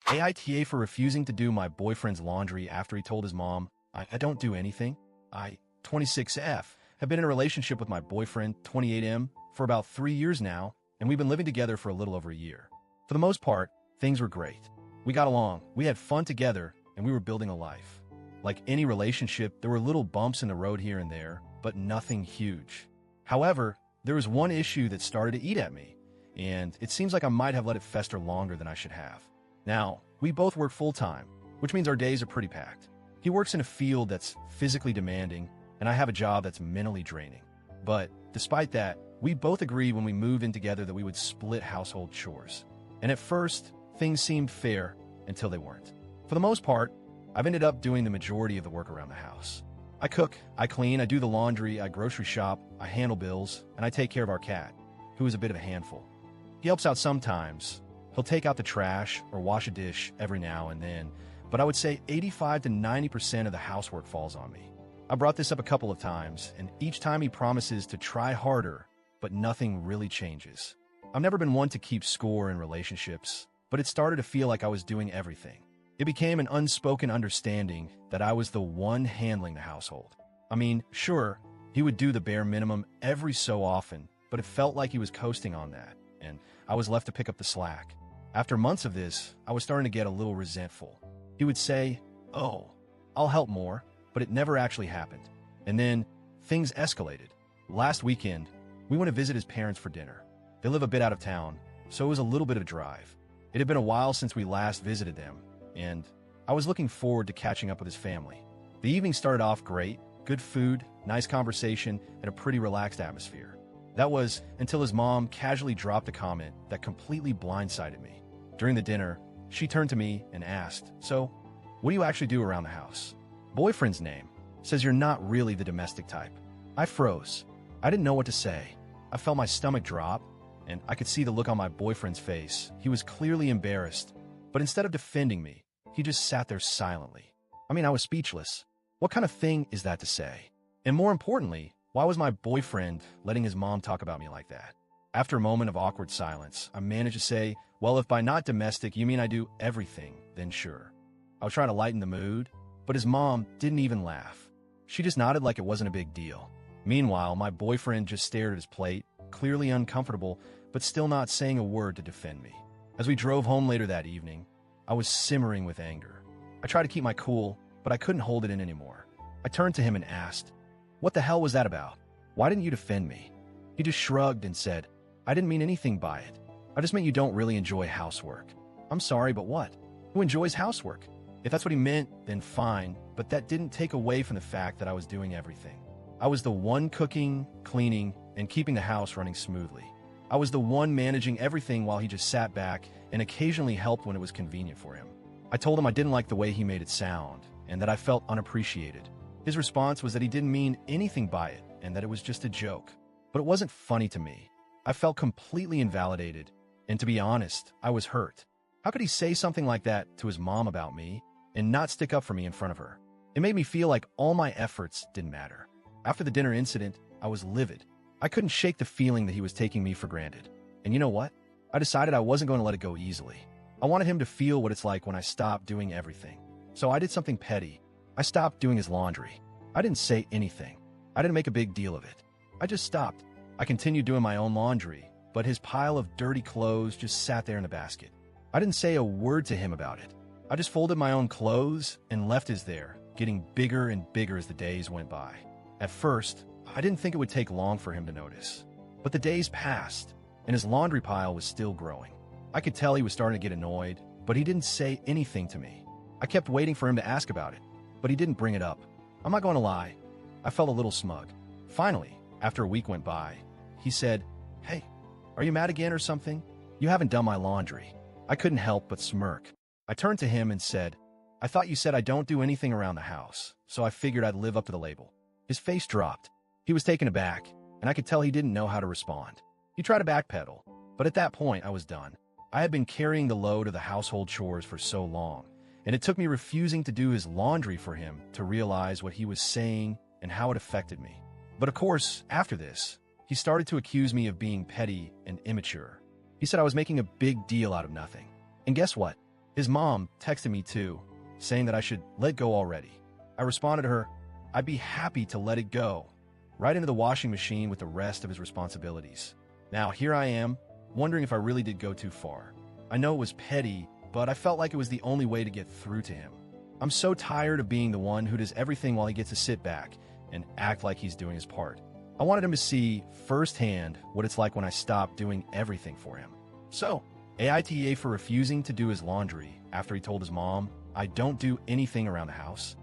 AITA for refusing to do my boyfriend's laundry after he told his mom, I don't do anything. 26F, have been in a relationship with my boyfriend, 28M, for about 3 years now, and we've been living together for a little over a year. For the most part, things were great. We got along, we had fun together, and we were building a life. Like any relationship, there were little bumps in the road here and there, but nothing huge. However, there was one issue that started to eat at me, and it seems like I might have let it fester longer than I should have. Now, we both work full-time, which means our days are pretty packed. He works in a field that's physically demanding, and I have a job that's mentally draining. But despite that, we both agreed when we moved in together that we would split household chores. And at first, things seemed fair until they weren't. For the most part, I've ended up doing the majority of the work around the house. I cook, I clean, I do the laundry, I grocery shop, I handle bills, and I take care of our cat, who is a bit of a handful. He helps out sometimes. He'll take out the trash or wash a dish every now and then, but I would say 85 to 90% of the housework falls on me. I brought this up a couple of times, and each time he promises to try harder, but nothing really changes. I've never been one to keep score in relationships, but it started to feel like I was doing everything. It became an unspoken understanding that I was the one handling the household. I mean, sure, he would do the bare minimum every so often, but it felt like he was coasting on that, and I was left to pick up the slack. After months of this, I was starting to get a little resentful. He would say, "Oh, I'll help more," but it never actually happened. And then things escalated. Last weekend, we went to visit his parents for dinner. They live a bit out of town, so it was a little bit of a drive. It had been a while since we last visited them, and I was looking forward to catching up with his family. The evening started off great, good food, nice conversation, and a pretty relaxed atmosphere. That was until his mom casually dropped a comment that completely blindsided me. During the dinner, she turned to me and asked, "So, what do you actually do around the house?" Boyfriend's name says you're not really the domestic type. I froze. I didn't know what to say. I felt my stomach drop, and I could see the look on my boyfriend's face. He was clearly embarrassed, but instead of defending me, he just sat there silently. I mean, I was speechless. What kind of thing is that to say? And more importantly, why was my boyfriend letting his mom talk about me like that? After a moment of awkward silence, I managed to say, "Well, if by not domestic you mean I do everything, then sure." I was trying to lighten the mood, but his mom didn't even laugh. She just nodded like it wasn't a big deal. Meanwhile, my boyfriend just stared at his plate, clearly uncomfortable, but still not saying a word to defend me. As we drove home later that evening, I was simmering with anger. I tried to keep my cool, but I couldn't hold it in anymore. I turned to him and asked, "What the hell was that about? Why didn't you defend me?" He just shrugged and said, "I didn't mean anything by it. I just meant you don't really enjoy housework." I'm sorry, but what? Who enjoys housework? If that's what he meant, then fine, but that didn't take away from the fact that I was doing everything. I was the one cooking, cleaning, and keeping the house running smoothly. I was the one managing everything while he just sat back and occasionally helped when it was convenient for him. I told him I didn't like the way he made it sound, and that I felt unappreciated. His response was that he didn't mean anything by it, and that it was just a joke. But it wasn't funny to me. I felt completely invalidated, and to be honest, I was hurt. How could he say something like that to his mom about me and not stick up for me in front of her? It made me feel like all my efforts didn't matter. After the dinner incident, I was livid. I couldn't shake the feeling that he was taking me for granted. And you know what? I decided I wasn't going to let it go easily. I wanted him to feel what it's like when I stopped doing everything. So I did something petty. I stopped doing his laundry. I didn't say anything. I didn't make a big deal of it. I just stopped. I continued doing my own laundry, but his pile of dirty clothes just sat there in the basket. I didn't say a word to him about it. I just folded my own clothes and left his there, getting bigger and bigger as the days went by. At first, I didn't think it would take long for him to notice. But the days passed, and his laundry pile was still growing. I could tell he was starting to get annoyed, but he didn't say anything to me. I kept waiting for him to ask about it, but he didn't bring it up. I'm not going to lie, I felt a little smug. Finally, after a week went by, he said, "Hey, are you mad again or something? You haven't done my laundry." I couldn't help but smirk. I turned to him and said, "I thought you said I don't do anything around the house, so I figured I'd live up to the label." His face dropped. He was taken aback, and I could tell he didn't know how to respond. He tried to backpedal, but at that point I was done. I had been carrying the load of the household chores for so long, and it took me refusing to do his laundry for him to realize what he was saying and how it affected me. But of course, after this, he started to accuse me of being petty and immature. He said I was making a big deal out of nothing. And guess what? His mom texted me too, saying that I should let go already. I responded to her, I'd be happy to let it go, right into the washing machine with the rest of his responsibilities. Now here I am, wondering if I really did go too far. I know it was petty, but I felt like it was the only way to get through to him. I'm so tired of being the one who does everything while he gets to sit back and act like he's doing his part. I wanted him to see firsthand what it's like when I stop doing everything for him. So, AITA for refusing to do his laundry after he told his mom, I don't do anything around the house.